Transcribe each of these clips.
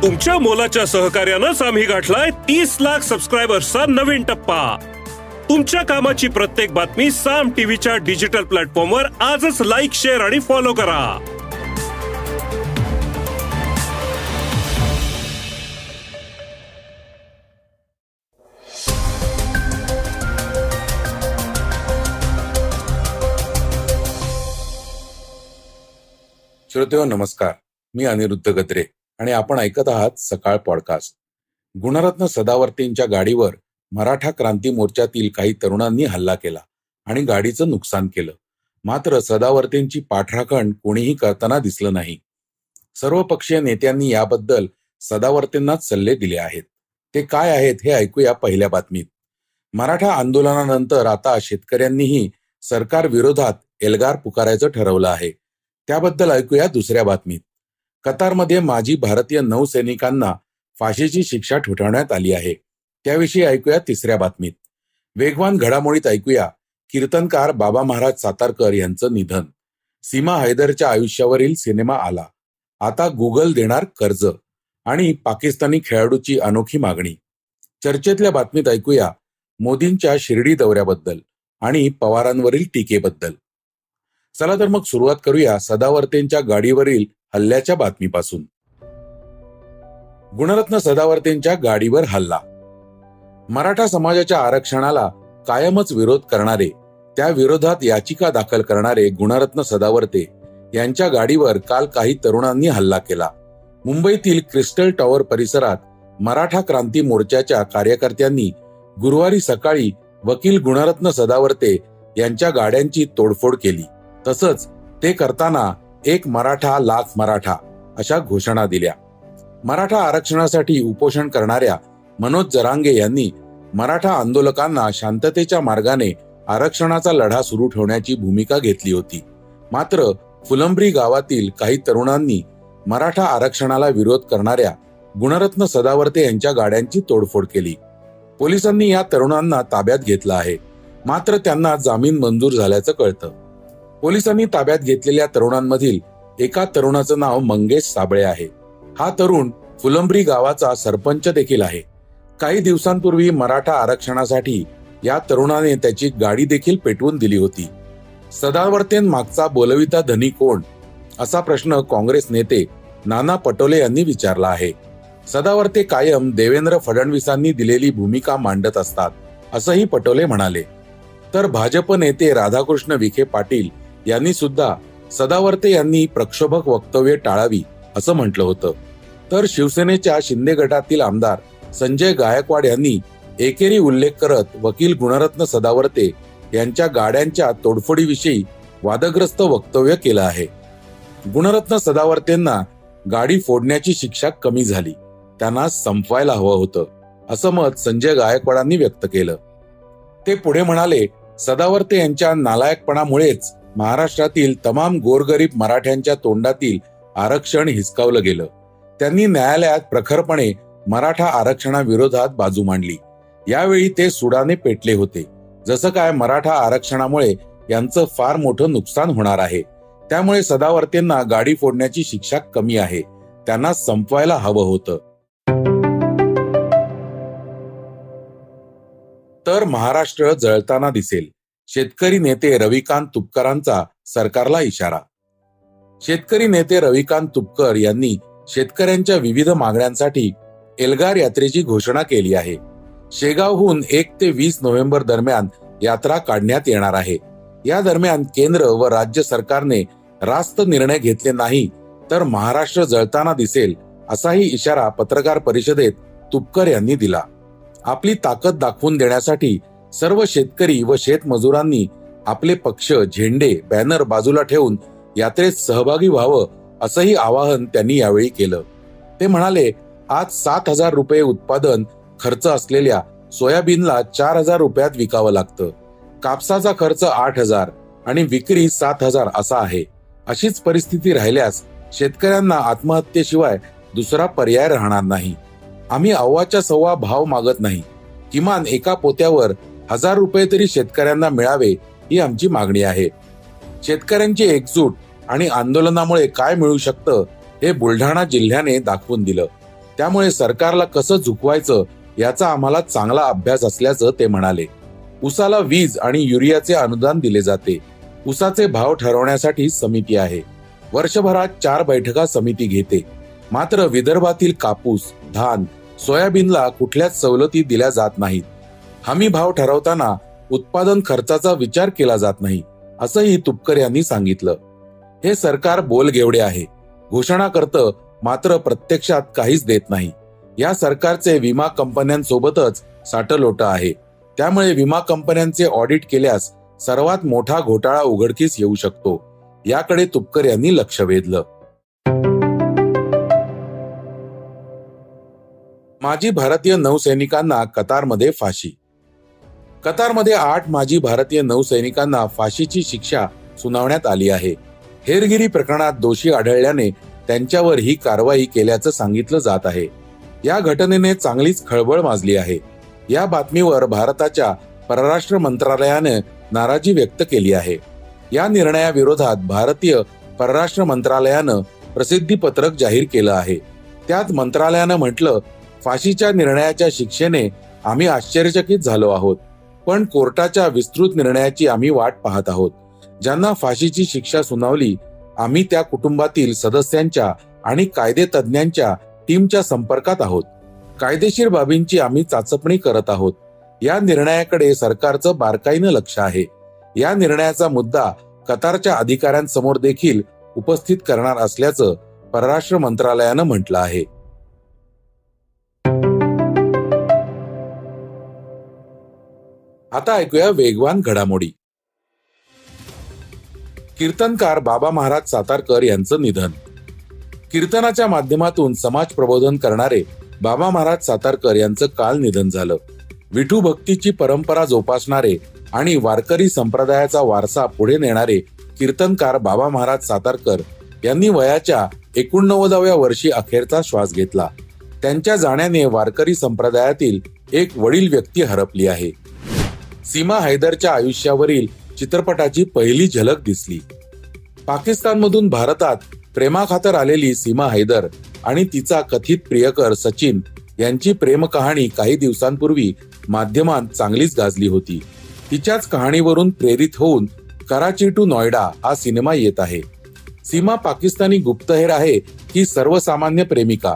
तुमच्या मोलाच्या सहकार्यानंच आम्ही गाठलाय 30 लाख सबस्क्रायबर्सचा नवीन टप्पा। तुमच्या कामाची प्रत्येक बातमी साम टीव्हीच्या डिजिटल प्लॅटफॉर्मवर आजच लाईक, शेअर आणि फॉलो करा। श्रोतेहो नमस्कार, मी अनिरुद्ध गद्रे आणि आपण ऐकत आहात सकाळ पॉडकास्ट। गुणरत्न सदावर्तेंच्या गाडीवर मराठा क्रांती मोर्चातील काही तरुणांनी हल्ला केला आणि गाडीचं नुकसान केलं। मात्र सदावर्तेंची पाठराखण कोणीही करताना दिसलं नाही। सर्वपक्षीय नेत्यांनी याबद्दल सदावर्तेंनाच सल्ले दिले आहेत। ते काय आहेत हे ऐकूया पहिल्या बातमीत। मराठा आंदोलनानंतर आता शेतकऱ्यांनीही सरकार विरोधात एल्गार पुकारायचं ठरवलं आहे। त्याबद्दल ऐकूया दुसऱ्या बातमीत। कतारमध्ये माजी भारतीय नौसैनिकांना फाशीची शिक्षा ठोठावण्यात आली आहे। त्याविषयी ऐकूया तिसऱ्या बातमीत। वेगवान घडामोडीत ऐकूया कीर्तनकार बाबा महाराज सातारकर यांचं निधन। सीमा हैदरच्या आयुष्यावरील सिनेमा आला, आता गुगल देणार कर्ज आणि पाकिस्तानी खेळाडूची अनोखी मागणी। चर्चेतल्या बातमीत ऐकूया मोदींच्या शिर्डी दौऱ्याबद्दल आणि पवारांवरील टीकेबद्दल। चला तर मग सुरुवात करूया सदावर्तेंच्या गाडीवरील हल्ल्याच्या बातमीपासून। गुणरत्न सदावर्तेंच्या गाडीवर हल्ला। मराठा समाजाच्या आरक्षणाला कायमच विरोध करणारे, त्या विरोधात याचिका दाखल करणारे गुणरत्न सदावर्ते यांच्या गाडीवर काल काही तरुणांनी हल्ला केला। मुंबईतील क्रिस्टल टॉवर परिसरात मराठा क्रांती मोर्चाच्या कार्यकर्त्यांनी गुरुवारी सकाळी वकील गुणरत्न सदावर्ते यांच्या गाड्यांची तोडफोड केली। तसंच ते करताना एक मराठा लाख मराठा अशा घोषणा दिल्या। मराठा आरक्षणासाठी उपोषण करणाऱ्या मनोज जरांगे यांनी मराठा आंदोलकांना शांततेच्या मार्गाने आरक्षणाचा लढा सुरू ठेवण्याची भूमिका घेतली होती। मात्र फुलंब्री गावातील काही तरुणांनी मराठा आरक्षणाला विरोध करणाऱ्या गुणरत्न सदावर्ते यांच्या गाड्यांची तोडफोड केली। पोलिसांनी या तरुणांना ताब्यात घेतलं आहे, मात्र त्यांना जामीन मंजूर झाल्याचं कळतं। पोलिसांनी ताब्यात घेतलेल्या तरुणांमधील एका तरुणाचं नाव मंगेश साबळे आहे। हा तरुण फुलंब्री गावाचा सरपंच देखील आहे। काही दिवसांपूर्वी मराठा आरक्षणासाठी या तरुणाने त्याची गाडी देखील पेटवून दिली होती। सदावर्तेंमागचा बोलविता धनी कोण, असा प्रश्न काँग्रेस नेते नाना पटोले यांनी विचारला आहे। सदावर्ते कायम देवेंद्र फडणवीसांनी दिलेली भूमिका मांडत असतात, असंही पटोले म्हणाले। तर भाजप नेते राधाकृष्ण विखे पाटील यांनी सुद्धा सदावर्ते यांनी प्रक्षोभक वक्तव्ये टाळावी असं म्हटलं होतं। तर शिवसेनेच्या शिंदे गटातील आमदार संजय गायकवाड यांनी एकेरी उल्लेख करत वकील गुणरत्न सदावर्ते यांच्या गाड्यांच्या तोडफोडीविषयी वादग्रस्त वक्तव्य केलं आहे। गुणरत्न सदावर्तेंना गाडी फोडण्याची शिक्षा कमी झाली, त्यांना संपवायला हवं होतं, असं मत संजय गायकवाडांनी व्यक्त केलं। ते पुढे म्हणाले, सदावर्ते यांच्या नालायकपणामुळेच महाराष्ट्रातील तमाम गोरगरीब मराठ्यांच्या तोंडातील आरक्षण हिसकावलं गेलं। त्यांनी न्यायालयात प्रखरपणे मराठा आरक्षणाविरोधात बाजू मांडली। यावेळी ते सुडाने पेटले होते, जसं काय मराठा आरक्षणामुळे यांचं फार मोठं नुकसान होणार आहे, त्यामुळे सदावर्तेंना गाडी फोडण्याची शिक्षा कमी आहे, त्यांना संपवायला हवं होतं। तर महाराष्ट्र जळताना दिसेल, शेतकरी नेते रविकांत तुपकरांचा सरकारला इशारा। शेतकरी नेते रविकांत तुपकर यांनी शेतकऱ्यांच्या विविध मागण्यांसाठी एल्गार यात्रेची घोषणा केली आहे। शेगावहून 1 ते 20 नोव्हेंबर दरम्यान यात्रा काढण्यात येणार आहे। या दरम्यान केंद्र व राज्य सरकारने रास्त निर्णय घेतले नाही तर महाराष्ट्र जळताना दिसेल, असाही इशारा पत्रकार परिषदेत तुपकर यांनी दिला। आपली ताकद दाखवून देण्यासाठी सर्व शेतकरी व शेतमजुरांनी आपले पक्ष, झेंडे, बॅनर बाजूला ठेवून यात्रेत सहभागी व्हावं, असंही आवाहन त्यांनी यावेळी केलं। ते म्हणाले, आज 7,000 रुपये उत्पादन खर्च असलेल्या सोयाबीनला 4,000 रुपयात विकावं लागतं। कापसाचा खर्च 8,000 आणि विक्री 7,000 असा आहे। अशीच परिस्थिती राहिल्यास शेतकऱ्यांना आत्महत्येशिवाय दुसरा पर्याय राहणार नाही। आम्ही अव्वाच्या सव्वा भाव मागत नाही, किमान एका पोत्यावर 1,000 रुपये तरी शेतकऱ्यांना मिळावे, ही आमची मागणी आहे। शेतकऱ्यांची एकजूट आणि आंदोलनामुळे काय मिळू शकतं हे बुलढाणा जिल्ह्याने दाखवून दिलं। त्यामुळे सरकारला कसं झुकवायचं याचा आम्हाला चांगला अभ्यास असल्याचं ते म्हणाले. ऊसाला वीज आणि युरियाचे अनुदान दिले जाते. ऊसाचे भाव ठरवण्यासाठी समिती आहे. वर्षभरात 4 बैठका समिती घेते. मात्र विदर्भातील कापूस, धान, सोयाबीनला कुठल्याच सवलती दिल्या जात नाहीत. हमी भाव ठरवताना उत्पादन खर्चाचा विचार केला जात नाही, असंही तुपकर यांनी सांगितलं. हे सरकार बोलगेवडे आहे. घोषणा करतं मात्र प्रत्यक्षात काहीच देत नाही. या सरकारचे विमा कंपन्यांसोबतच साटलोटं आहे. त्यामुळे विमा कंपन्यांचे ऑडिट केल्यास सर्वात मोठा घोटाळा उघडकीस येऊ शकतो. याकडे तुपकर यांनी लक्ष वेधलं. माजी भारतीय नौसैनिकांना कतारमध्ये फाशी. कतारमध्ये 8 माजी भारतीय नौसैनिकांना फाशीची शिक्षा सुनावण्यात आली आहे. हेरगिरी प्रकरणात दोषी आढळल्याने त्यांच्यावर ही कारवाई केल्याचं सांगितलं जात आहे. या घटनेने चांगलीच खळबळ माजली आहे. या बातमीवर भारताच्या परराष्ट्र मंत्रालयाने नाराजी व्यक्त केली आहे. या निर्णयाविरोधात भारतीय परराष्ट्र मंत्रालयानं प्रसिद्धी पत्रक जाहीर केलं आहे. त्यात मंत्रालयानं म्हटलं, फाशीच्या निर्णयाच्या शिक्षेने आम्ही आश्चर्यचकित झालो आहोत, पण कोर्टाच्या विस्तृत निर्णयाची आम्ही वाट पाहत आहोत. ज्यांना फाशीची शिक्षा सुनावली, आम्ही त्या कुटुंबातील सदस्यांच्या आणि कायदे तज्ञांच्या टीमच्या संपर्कात आहोत. कायदेशीर बाबींची आम्ही चाचपणी करत आहोत. या निर्णयाकडे सरकारचं बारकाईनं लक्ष आहे. या निर्णयाचा मुद्दा कतारच्या अधिकाऱ्यांसमोर देखील उपस्थित करणार असल्याचं परराष्ट्र मंत्रालयानं म्हटलं आहे. आता ऐकूया वेगवान घडामोडी. कीर्तनकार बाबा महाराज सातारकर यांचं निधन. कीर्तनाच्या माध्यमातून समाज प्रबोधन करणारे बाबा महाराज सातारकर यांचं काल निधन झालं. विठू भक्तीची परंपरा जोपासणारे आणि वारकरी संप्रदायाचा वारसा पुढे नेणारे कीर्तनकार बाबा महाराज सातारकर यांनी वयाच्या 89व्या वर्षी अखेरचा श्वास घेतला. त्यांच्या जाण्याने वारकरी संप्रदायातील एक वडील व्यक्ती हरपली आहे. सीमा हैदरच्या आयुष्यावरील चित्रपटाची पहिली झलक दिसली. पाकिस्तानमधून भारतात प्रेमाखातर आलेली सीमा हैदर आणि तिचा कथित प्रियकर सचिन यांची प्रेम कहाणी काही दिवसांपूर्वी माध्यमांत चांगलीच गाजली होती. तिच्याच कहाणीवरून प्रेरित होऊन कराची टू नोएडा हा सिनेमा येत आहे. सीमा पाकिस्तानी गुप्तहेर आहे की सर्वसामान्य प्रेमिका?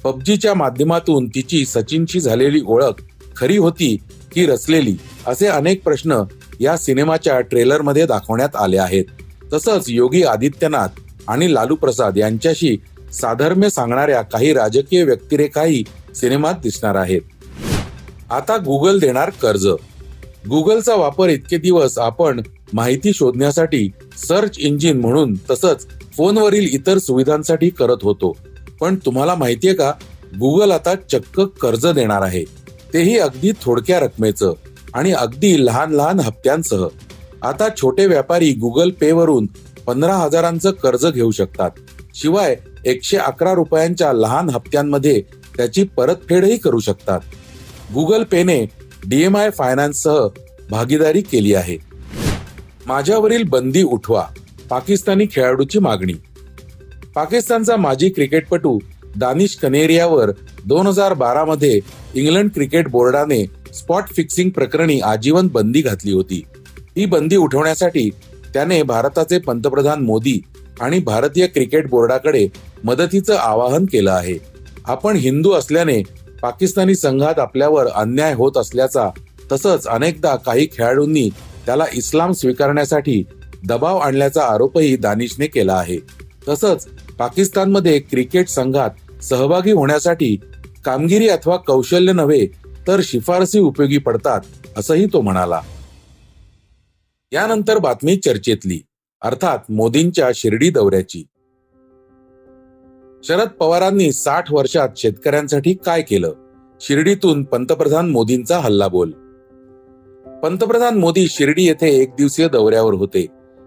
पबजीच्या माध्यमातून तिची सचिनशी झालेली ओळख खरी होती की रचलेली, असे अनेक प्रश्न या सिनेमाच्या ट्रेलरमध्ये दाखवण्यात आले आहेत. तसंच योगी आदित्यनाथ आणि लालू प्रसाद यांच्याशी साधर्म्य सांगणाऱ्या काही राजकीय व्यक्तिरेखाही सिनेमात दिसणार आहेत. आता गुगल देणार कर्ज. गुगलचा वापर इतके दिवस आपण माहिती शोधण्यासाठी सर्च इंजिन म्हणून तसंच फोनवरील इतर सुविधांसाठी करत होतो. पण तुम्हाला माहितीये का, गुगल आता चक्क कर्ज देणार आहे. तेही अगदी थोडक्या रकमेचं आणि अगदी लहान लहान हप्त्यांसह. आता छोटे व्यापारी गुगल पे वरून 15,000चं कर्ज घेऊ शकतात. शिवाय 111 रुपयांच्या लहान हप्त्यांमध्ये त्याची परतफेडही करू शकतात. गुगल पेने DMI फायनान्ससह भागीदारी केली आहे. माझ्यावरील बंदी उठवा, पाकिस्तानी खेळाडूची मागणी. पाकिस्तानचा माजी क्रिकेटपटू दानिश कनेरियावर 2012 मध्ये इंग्लंड क्रिकेट बोर्डाने स्पॉट फिक्सिंग प्रकरणी आजीवन बंदी घातली होती. ही बंदी उठवण्यासाठी त्याने भारताचे पंतप्रधान मोदी आणि भारतीय क्रिकेट बोर्डाकडे मदतीचं आवाहन केलं आहे. आपण हिंदू असल्याने पाकिस्तानी संघात आपल्यावर अन्याय होत असल्याचा, तसंच अनेकदा काही खेळाडूंनी त्याला इस्लाम स्वीकारण्यासाठी दबाव आणल्याचा आरोपही दानिशने केला आहे. तसंच पाकिस्तानमध्ये क्रिकेट संघात सहभागी होण्यासाठी कामगिरी अथवा कौशल्य नव्हे तर शिफारसी उपयोगी पडतात, असंही तो म्हणाला. यानंतर बातमी चर्चेतली, अर्थात मोदींच्या शिर्डी दौऱ्याची. शरद पवारांनी 60 वर्षात शेतकऱ्यांसाठी काय केलं? शिर्डीतून पंतप्रधान मोदींचा हल्लाबोल. पंतप्रधान मोदी शिर्डी येथे 1 दिवसीय दौऱ्यावर होते.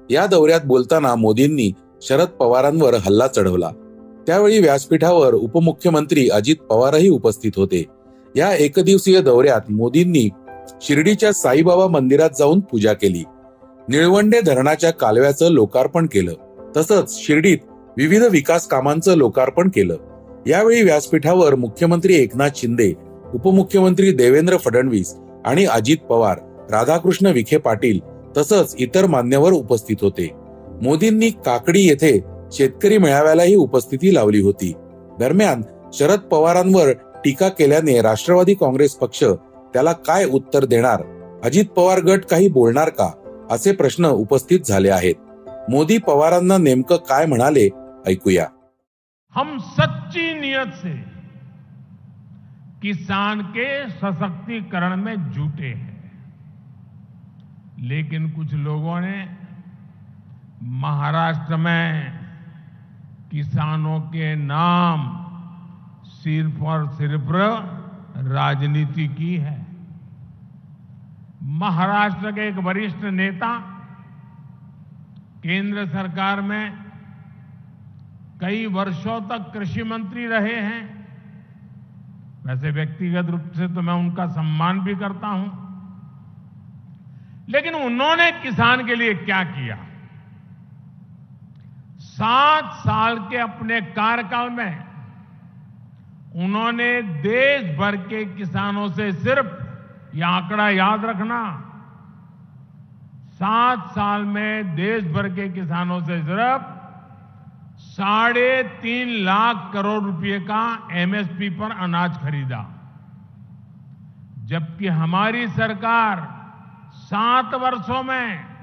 या दौऱ्यात बोलताना मोदींनी शरद पवारांवर हल्ला चढवला. त्यावेळी व्यासपीठावर उपमुख्यमंत्री अजित पवारही उपस्थित होते. या 1 दिवसीय दौऱ्यात मोदींनी शिर्डीच्या साईबाबा मंदिरात जाऊन पूजा केली. निळवंडे धरणाच्या कालव्याचं लोकार्पण केलं. तसंच शिर्डीत विविध विकास कामांचं लोकार्पण केलं. यावेळी व्यासपीठावर मुख्यमंत्री एकनाथ शिंदे, उपमुख्यमंत्री देवेंद्र फडणवीस आणि अजित पवार, राधाकृष्ण विखे पाटील तसंच इतर मान्यवर उपस्थित होते. मोदींनी काकडी येथे शेतकरी मेळाव्यालाही उपस्थिती लावली होती. दरम्यान शरद पवारांवर टीका केल्याने राष्ट्रवादी काँग्रेस पक्ष त्याला काय उत्तर देणार, अजित पवार गट काही बोलणार का, असे प्रश्न उपस्थित झाले आहेत. मोदी पवारांना नेमकं काय म्हणाले ऐकूया. हम सच्ची नियत से किसान के सशक्तिकरण में जुटे हैं, लेकिन कुछ लोगों ने महाराष्ट्र में किसानों के नाम सिर्फ और सिर्फ राजनीति की है. महाराष्ट्र के एक वरिष्ठ नेता केंद्र सरकार में कई वर्षों तक कृषि मंत्री रहे हैं. वैसे व्यक्तिगत रूप से तो मैं उनका सम्मान भी करता हूं, लेकिन उन्होंने किसान के लिए क्या किया? 7 साल के अपने कार्यकाल में उन्होंने देश भर के किसानों से सिर्फ, यह आंकड़ा याद रखना, 7 साल में देश भर के किसानों से सिर्फ 3.5 लाख करोड़ रुपए का एमएसपी पर अनाज खरीदा, जबकि हमारी सरकार 7 वर्षों में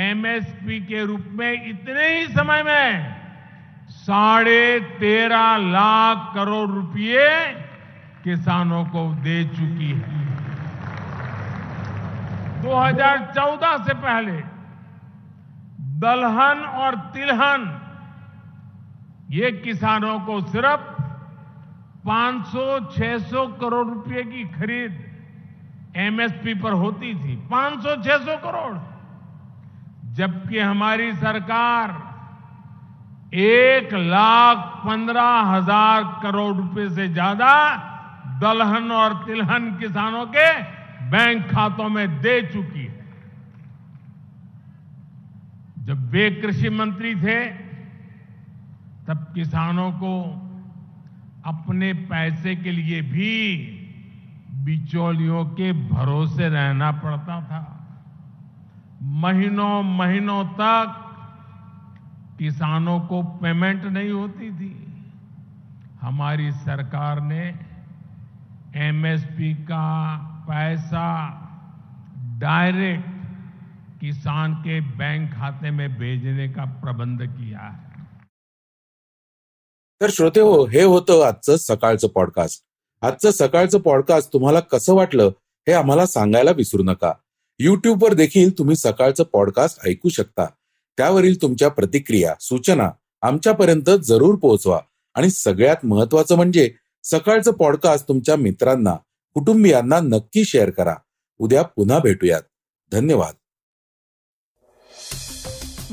एमएसपी के रूप में इतने ही समय में 13.5 लाख करोड़ रुपए किसानों को दे चुकी है. 2014 से पहले दलहन और तिलहन ये किसानों को सिर्फ 500-600 करोड़ रुपए की खरीद एमएसपी पर होती थी. 500-600 करोड़, जबकि हमारी सरकार 1,15,000 करोड़ रुपए से ज्यादा दलहन और तिलहन किसानों के बैंक खातों में दे चुकी है. जब वे कृषि मंत्री थे तब किसानों को अपने पैसे के लिए भी बिचौलियों के भरोसे रहना पड़ता था. महीनों महीनों तक किसानों को पेमेंट नहीं होती थी. हमारी सरकार ने एमएसपी का पैसा डायरेक्ट किसान के बैंक खाते में भेजने का प्रबंध किया है. तर श्रोते हो, हे होतं आजचं सकाळचं पॉडकास्ट. आजचं सकाळचं पॉडकास्ट तुम्हाला कसं वाटलं हे आम्हाला सांगायला विसरू नका. युट्यूबवर देखील तुम्ही सकाळचं पॉडकास्ट ऐकू शकता. त्यावरील तुमच्या प्रतिक्रिया, सूचना आमच्यापर्यंत जरूर पोहोचवा आणि सगळ्यात महत्त्वाचं म्हणजे सकाळचं पॉडकास्ट तुमच्या मित्रांना, कुटुंबियांना नक्की शेअर करा. उद्या पुन्हा भेटूयात. धन्यवाद.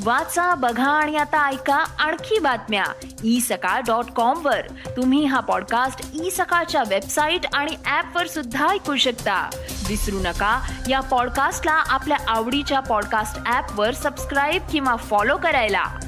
वाचा, बघा आणि आता ऐका आणखी बातम्या isakal.com वर. तुम्ही हा पॉडकास्ट isakal वेबसाईट आणि ऍप वर सुद्धा ऐकू शकता. विसरू नका, या पॉडकास्टला आपल्या आवडीच्या पॉडकास्ट ऍप वर सबस्क्राईब किंवा फॉलो करायला.